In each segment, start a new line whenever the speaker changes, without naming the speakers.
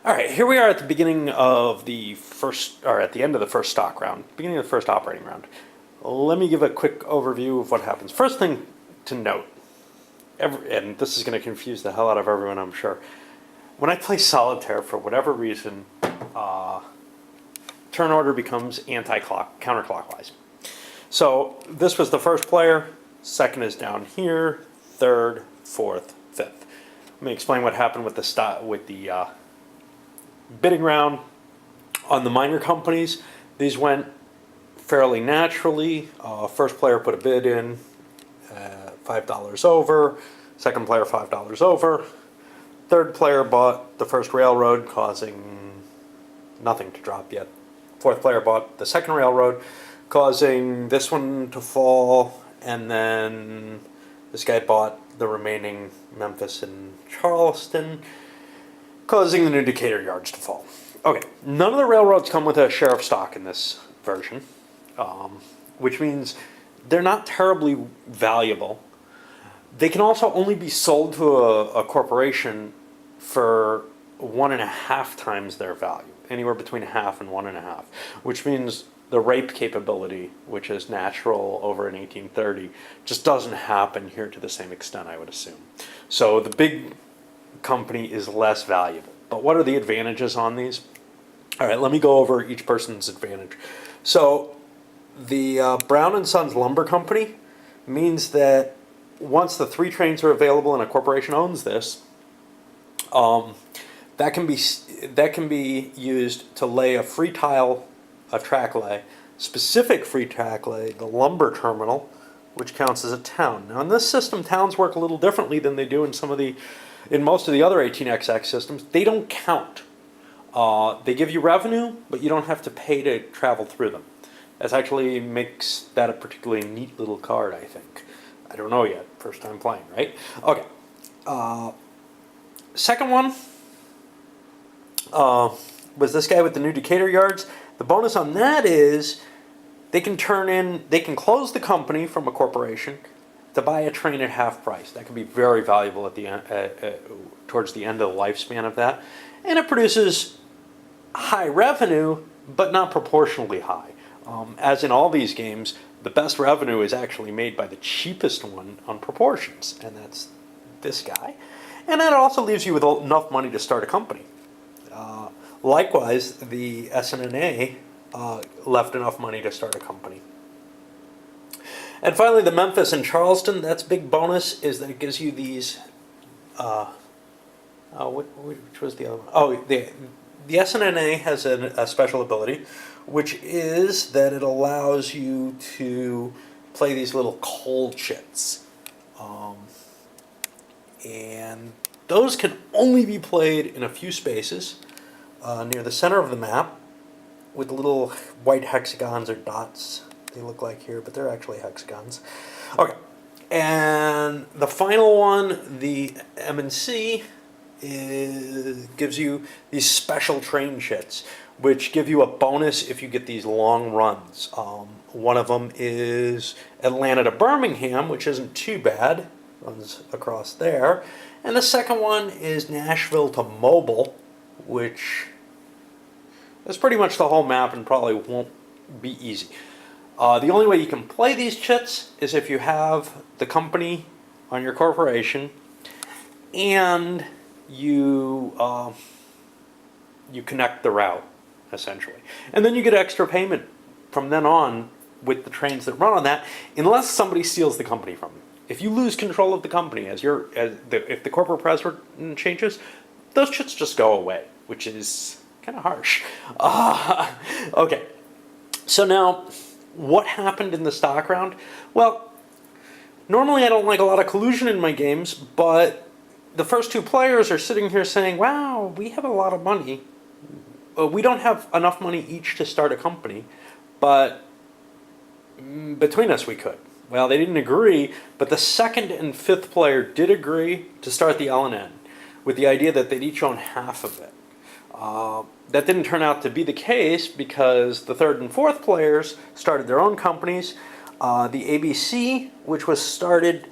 All right, here we are at the beginning of the first, or at the end of the first stock round, beginning of the first operating round. Let me give a quick overview of what happens. First thing to note, and this is going to confuse the hell out of everyone, I'm sure. When I play solitaire, for whatever reason, turn order becomes counterclockwise. So this was the first player, second is down here, third, fourth, fifth. Let me explain what happened with the bidding round on the minor companies. These went fairly naturally. First player put a bid in, $5 over. Second player, $5 over. Third player bought the first railroad, causing nothing to drop yet. Fourth player bought the second railroad, causing this one to fall. And then this guy bought the remaining Memphis and Charleston, causing the new Decatur yards to fall. Okay, none of the railroads come with a share of stock in this version, which means they're not terribly valuable. They can also only be sold to a corporation for 1.5 times their value, anywhere between 0.5 and 1.5, which means the rape capability, which is natural over in 1830, just doesn't happen here to the same extent, I would assume. So the big company is less valuable. But what are the advantages on these? All right, let me go over each person's advantage. So the Brown and Sons Lumber Company means that once the 3 trains are available and a corporation owns this, that can be used to lay a free tile, a track lay, specific free track lay, the lumber terminal, which counts as a town. Now in this system, towns work a little differently than they do in most of the other 18XX systems. They don't count. They give you revenue, but you don't have to pay to travel through them. That actually makes that a particularly neat little card, I think. I don't know yet. First time playing, right? Okay. Second one was this guy with the new Decatur yards. The bonus on that is they can close the company from a corporation to buy a train at half price. That can be very valuable at the end, towards the end of the lifespan of that. And it produces high revenue, but not proportionally high. As in all these games, the best revenue is actually made by the cheapest one on proportions, and that's this guy. And that also leaves you with enough money to start a company. Likewise, the SNNA left enough money to start a company. And finally, the Memphis and Charleston, that's big bonus, is that it gives you these, which was the other one? Oh, the SNNA has a special ability, which is that it allows you to play these little coal chits. And those can only be played in a few spaces near the center of the map with little white hexagons or dots. They look like here, but they're actually hexagons. Okay, and the final one, the M&C, gives you these special train chits, which give you a bonus if you get these long runs. One of them is Atlanta to Birmingham, which isn't too bad, runs across there. And the second one is Nashville to Mobile, which is pretty much the whole map and probably won't be easy. The only way you can play these chits is if you have the company on your corporation and you connect the route, essentially. And then you get extra payment from then on with the trains that run on that, unless somebody steals the company from you. If you lose control of the company if the corporate president changes, those chits just go away, which is kind of harsh. Okay, so now, what happened in the stock round? Well, normally I don't like a lot of collusion in my games, but the first 2 players are sitting here saying, wow, we have a lot of money. We don't have enough money each to start a company, but between us we could. Well, they didn't agree, but the second and fifth player did agree to start the L&N with the idea that they'd each own half of it. That didn't turn out to be the case because the third and fourth players started their own companies. The ABC, which was started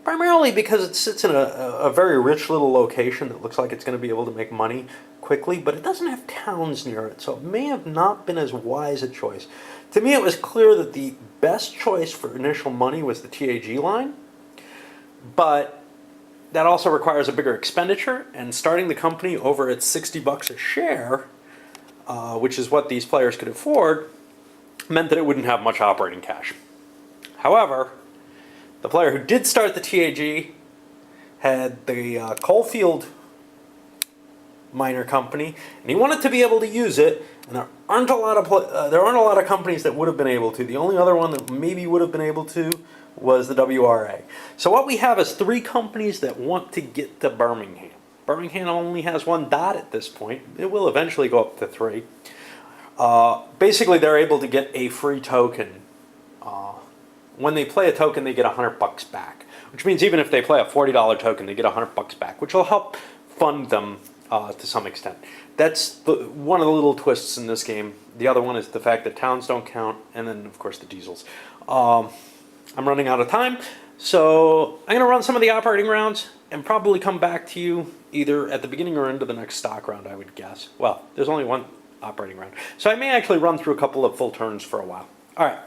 Primarily because it sits in a very rich little location that looks like it's going to be able to make money quickly, but it doesn't have towns near it, so it may have not been as wise a choice. To me, it was clear that the best choice for initial money was the TAG line, but that also requires a bigger expenditure, and starting the company over at $60 a share, which is what these players could afford, meant that it wouldn't have much operating cash. However, the player who did start the TAG had the Coalfield Miner Company, and he wanted to be able to use it. And there aren't a lot of companies that would have been able to. The only other one that maybe would have been able to was the WRA. So what we have is 3 companies that want to get to Birmingham. Birmingham only has 1 dot at this point. It will eventually go up to 3. Basically, they're able to get a free token. When they play a token, they get $100 back, which means even if they play a $40 token, they get $100 back, which will help fund them to some extent. That's one of the little twists in this game. The other one is the fact that towns don't count, and then, of course, the diesels. I'm running out of time, so I'm going to run some of the operating rounds and probably come back to you either at the beginning or end of the next stock round, I would guess. Well, there's only one operating round, so I may actually run through a couple of full turns for a while. All right.